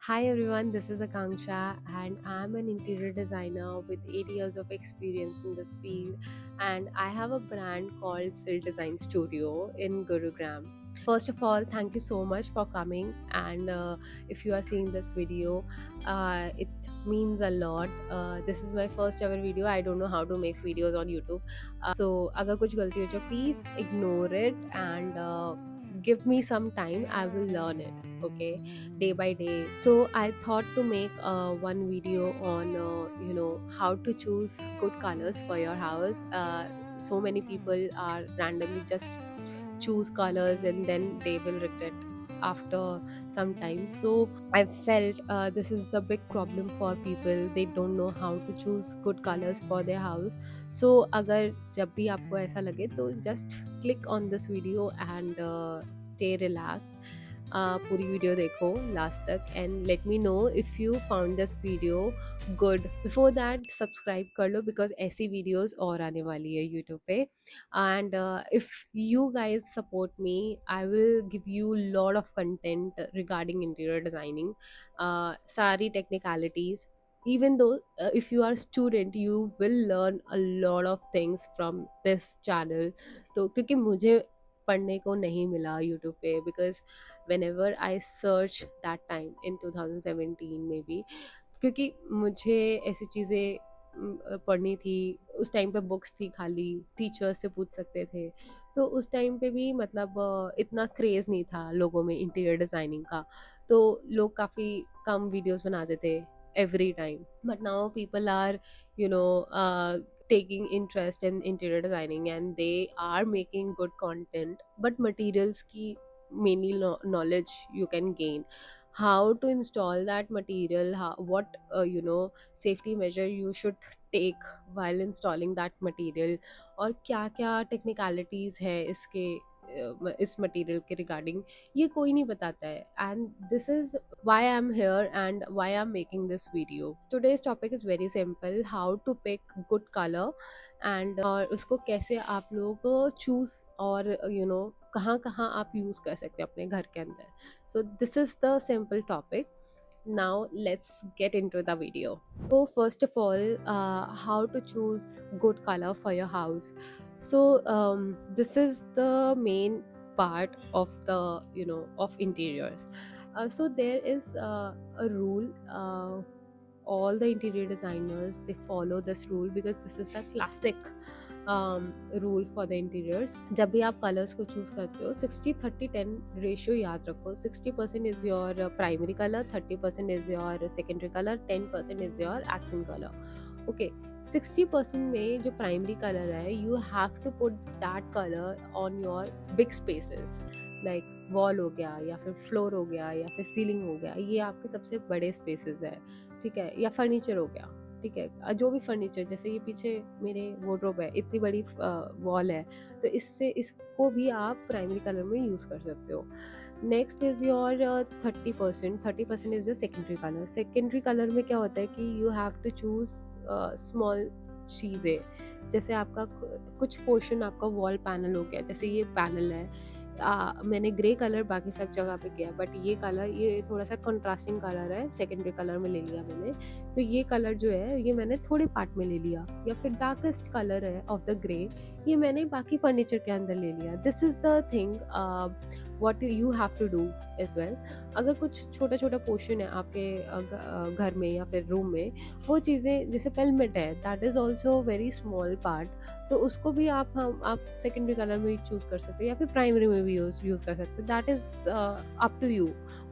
Hi everyone, this is Akanksha and I'm an interior designer with 8 years of experience in this field, and I have a brand called Sil Design Studio in Gurugram. First of all, thank you so much for coming, and if you are seeing this video, it means a lot. This is my first ever video. I don't know how to make videos on YouTube. So अगर कुछ गलती हो जाए, please ignore it and give me some time. I will learn it. Okay, day by day. So I thought to make one video on how to choose good colors for your house. So many people are randomly just choose colors and then they will regret after some time. So I felt this is the big problem for people. They don't know how to choose good colors for their house. So अगर जब भी आपको ऐसा लगे तो just click on this video and stay relaxed. पूरी video देखो last तक and let me know if you found this video good. Before that subscribe कर लो बिकॉज ऐसी वीडियोस और आने वाली है यूट्यूब पे. And if you guys support me I will give you lot of content regarding interior designing, सारी technicalities. Even though if you are student you will learn a lot of things from this channel. तो क्योंकि मुझे पढ़ने को नहीं मिला YouTube पे, because whenever I search that time in 2017 में भी, क्योंकि मुझे ऐसी चीज़ें पढ़नी थी. उस टाइम पे बुक्स थी, खाली टीचर्स से पूछ सकते थे. तो उस टाइम पे भी मतलब इतना क्रेज़ नहीं था लोगों में इंटीरियर डिज़ाइनिंग का. तो लोग काफ़ी कम वीडियोस बनाते थे every time. But now people are you know taking interest in interior designing and they are making good content. But materials की mainly knowledge you can gain, how to install that material, how, what safety measure you should take while installing that material, और क्या क्या technicalities है इसके इस material के regarding, ये कोई नहीं बताता है. And this is why I'm here and why I'm making this video. Today's topic is very simple, how to pick good color and और उसको कैसे आप लोग चूज और कहाँ कहाँ आप यूज़ कर सकते हैं अपने घर के अंदर. So this is the simple topic. Now let's get into the video. So first of all, how to choose good color for your house. So this is the main part of the of interiors. So there is a rule. All the interior designers they follow this rule because this is the classic rule for the interiors. जब भी आप colours को choose करते हो 60-30-10 ratio याद रखो. 60% is your primary colour, 30% is your secondary colour, 10% is your accent colour. Okay, 60% में जो प्राइमरी कलर है you have to put that colour on your big spaces like wall हो गया या फिर फ्लोर हो गया या फिर सीलिंग हो गया. ये आपके सबसे बड़े स्पेसेस है, ठीक है, या फर्नीचर हो गया, ठीक है. जो भी फर्नीचर, जैसे ये पीछे मेरे वार्डरोब है, इतनी बड़ी वॉल है, तो इससे इसको भी आप प्राइमरी कलर में यूज़ कर सकते हो. Next is your 30% is your secondary colour. Secondary colour में क्या होता है कि you have to choose small चीज़ें. जैसे आपका कुछ पोर्शन आपका वॉल पैनल हो गया, जैसे ये पैनल है, मैंने ग्रे कलर बाकी सब जगह पे किया, बट ये कलर ये थोड़ा सा कंट्रास्टिंग कलर है, सेकेंडरी कलर में ले लिया मैंने. तो ये कलर जो है ये मैंने थोड़े पार्ट में ले लिया. या फिर डार्केस्ट कलर है ऑफ द ग्रे, ये मैंने बाकी फर्नीचर के अंदर ले लिया. This is the thing what you have to do as well. अगर कुछ छोटा छोटा पोर्शन है आपके घर में या फिर रूम में, वो चीज़ें जैसे पेलमेट है, that is also very small part, तो उसको भी आप सेकेंडरी कलर में चूज़ कर सकते हो या फिर प्राइमरी में भी यूज़ कर सकते हो. That is up to you,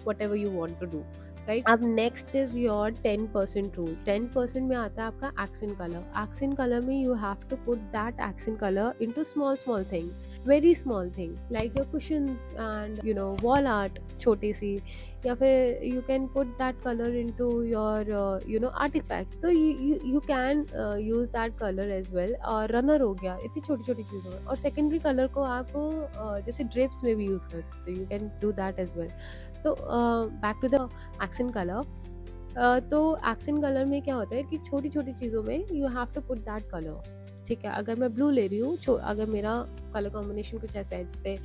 whatever you want to do, right. अब नेक्स्ट इज योर 10% रूल. 10% में आता है आपका एक्सेंट कलर. एक्सेंट कलर में you have to put that accent colour into small small things, very small things like your cushions and wall art छोटी सी, या फिर you can put that colour into your artefact. तो you can use that colour as well. और runner हो गया, इतनी छोटी छोटी चीज़ों में. और सेकेंडरी कलर को आप जैसे ड्रिप्स में भी यूज़ कर सकते हो, you can do that as well. तो back to the accent colour. तो एक्सेंट कलर में क्या होता है कि छोटी छोटी चीज़ों में you have to put that colour, ठीक है. अगर मैं ब्लू ले रही हूँ, अगर मेरा कलर कॉम्बिनेशन कुछ ऐसा है, जैसे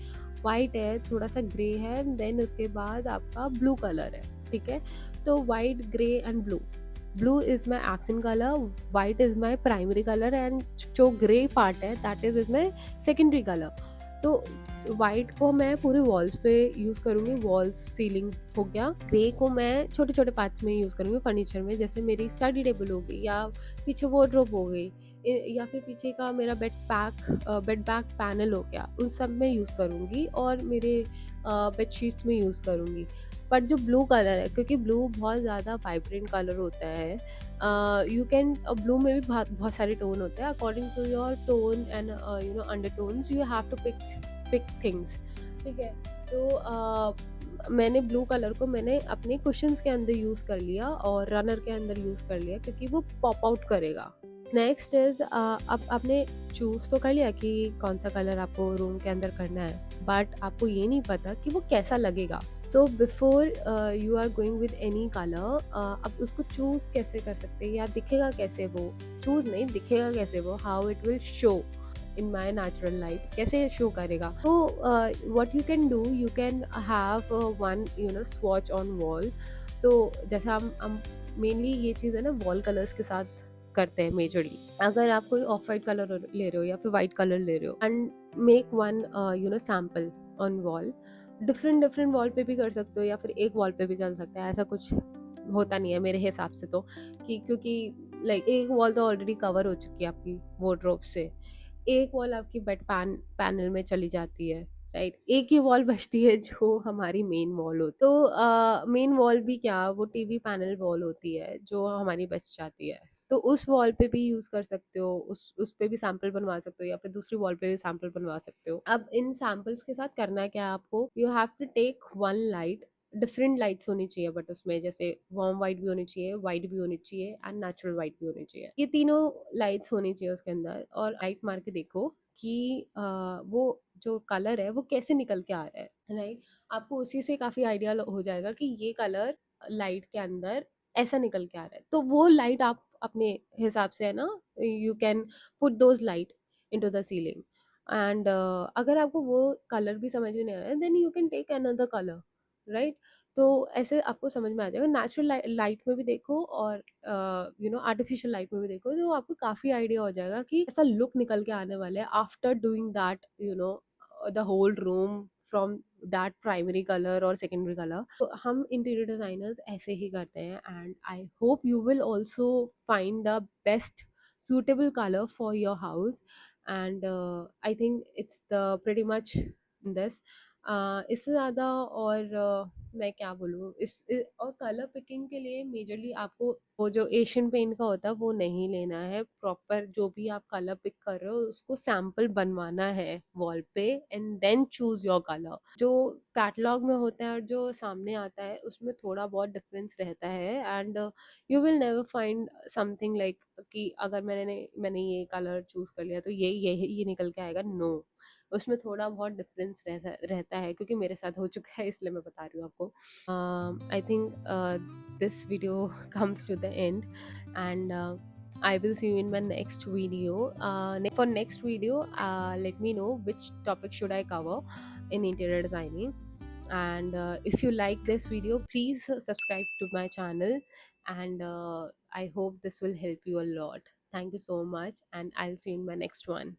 वाइट है, थोड़ा सा ग्रे है, देन उसके बाद आपका ब्लू कलर है, ठीक है. तो white, grey and blue. Blue is my accent colour, white is my primary colour, and जो ग्रे पार्ट है that is my secondary colour. तो वाइट को मैं पूरे वॉल्स पे यूज़ करूँगी, वॉल्स, सीलिंग हो गया। ग्रे को मैं छोटे छोटे पार्ट्स में यूज़ करूँगी फर्नीचर में, जैसे मेरी स्टडी टेबल हो गई, या पीछे वार्डरोब हो गई, या फिर पीछे का मेरा बेड बैक पैनल हो गया, उन सब में यूज़ करूँगी, और मेरे बेडशीट्स में यूज़ करूँगी। बट जो ब्लू कलर है, क्योंकि ब्लू बहुत ज़्यादा वाइब्रेंट कलर होता है, यू कैन, ब्लू में भी बहुत बहुत सारे टोन होते हैं, according to your tone and undertones you have to pick things. ठीक है, तो मैंने ब्लू कलर को मैंने अपने कुशन्स के अंदर यूज़ कर लिया और रनर के अंदर यूज़ कर लिया, क्योंकि वो पॉप आउट करेगा। नेक्स्ट इज़, अब आपने चूज़ तो कर लिया कि कौन सा कलर आपको रूम के अंदर करना है, बट आपको ये नहीं पता कि वो कैसा लगेगा। तो before you are going with any colour, आप उसको चूज़ कैसे कर सकते हैं, या दिखेगा कैसे वो, चूज़ नहीं, दिखेगा कैसे वो, how it will show in my natural light, कैसे शो करेगा। तो what you can do, you can have one swatch on wall. तो जैसे हम मेनली ये चीज़ है ना वॉल कलर्स के साथ करते हैं मेजरली। अगर आप कोई ऑफ वाइट कलर ले रहे हो या फिर वाइट कलर ले रहे हो, and make one sample on wall, different different wall पे भी कर सकते हो, या फिर एक वॉल पे भी चल सकता है, ऐसा कुछ होता नहीं है मेरे हिसाब से तो, कि क्योंकि लाइक एक वॉल तो ऑलरेडी कवर हो चुकी है आपकी वार्डरोब से, एक वॉल आपकी पैनल में चली जाती है, राइट, एक ही वॉल बचती है जो हमारी मेन वॉल होती है। तो मेन वॉल भी क्या, वो टीवी पैनल वॉल होती है जो हमारी बच जाती है, तो उस वॉल पे भी यूज कर सकते हो, उस पे भी सैंपल बनवा सकते हो, या फिर दूसरी वॉल पे भी सैंपल बनवा सकते हो। अब इन सैंपल्स के साथ करना क्या है आपको, you have to take one light, different lights होनी चाहिए, बट उसमें जैसे वार्म वाइट भी होनी चाहिए, वाइट भी होनी चाहिए, एंड नेचुरल वाइट भी होनी चाहिए, ये तीनों लाइट्स होनी चाहिए उसके अंदर। और लाइट मार के देखो कि वो जो कलर है वो कैसे निकल के आ रहा है, राइट। आपको उसी से काफी आइडिया हो जाएगा कि ये कलर लाइट के अंदर ऐसा निकल के आ रहा है, तो वो लाइट आप अपने हिसाब से है ना, you can put those light into the ceiling. And अगर आपको वो कलर भी समझ में नहीं आ रहा है, then you can take another colour, right. तो ऐसे आपको समझ में आ जाएगा, नेचुरल लाइट में भी देखो और आर्टिफिशियल लाइट में भी देखो, तो आपको काफी आइडिया हो जाएगा कि ऐसा लुक निकल के आने वाला है after doing that, the whole room from that primary colour और सेकेंडरी कलर। तो हम इंटीरियर डिजाइनर्स ऐसे ही करते हैं, and I hope you will also find the best suitable color for your house, and I think it's the pretty much this। इससे ज़्यादा और मैं क्या बोलूँ, और कलर पिकिंग के लिए मेजरली आपको वो जो एशियन पेंट का होता है वो नहीं लेना है, प्रॉपर जो भी आप कलर पिक कर रहे हो उसको सैम्पल बनवाना है वॉल पे, and then choose your colour. जो कैटलॉग में होता है और जो सामने आता है उसमें थोड़ा बहुत डिफरेंस रहता है, and you will never find something like कि अगर मैंने ये कलर चूज कर लिया तो ये निकल के आएगा, नो। उसमें थोड़ा बहुत डिफरेंस रहता है, क्योंकि मेरे साथ हो चुका है इसलिए मैं बता रही हूँ आपको। I think this video comes to the end, and I will see you in my next video. For next video, let me know which topic should I cover in interior designing. And if you like this video, please subscribe to my channel, and I hope this will help you a lot. Thank you so much, and I'll see you in my next one.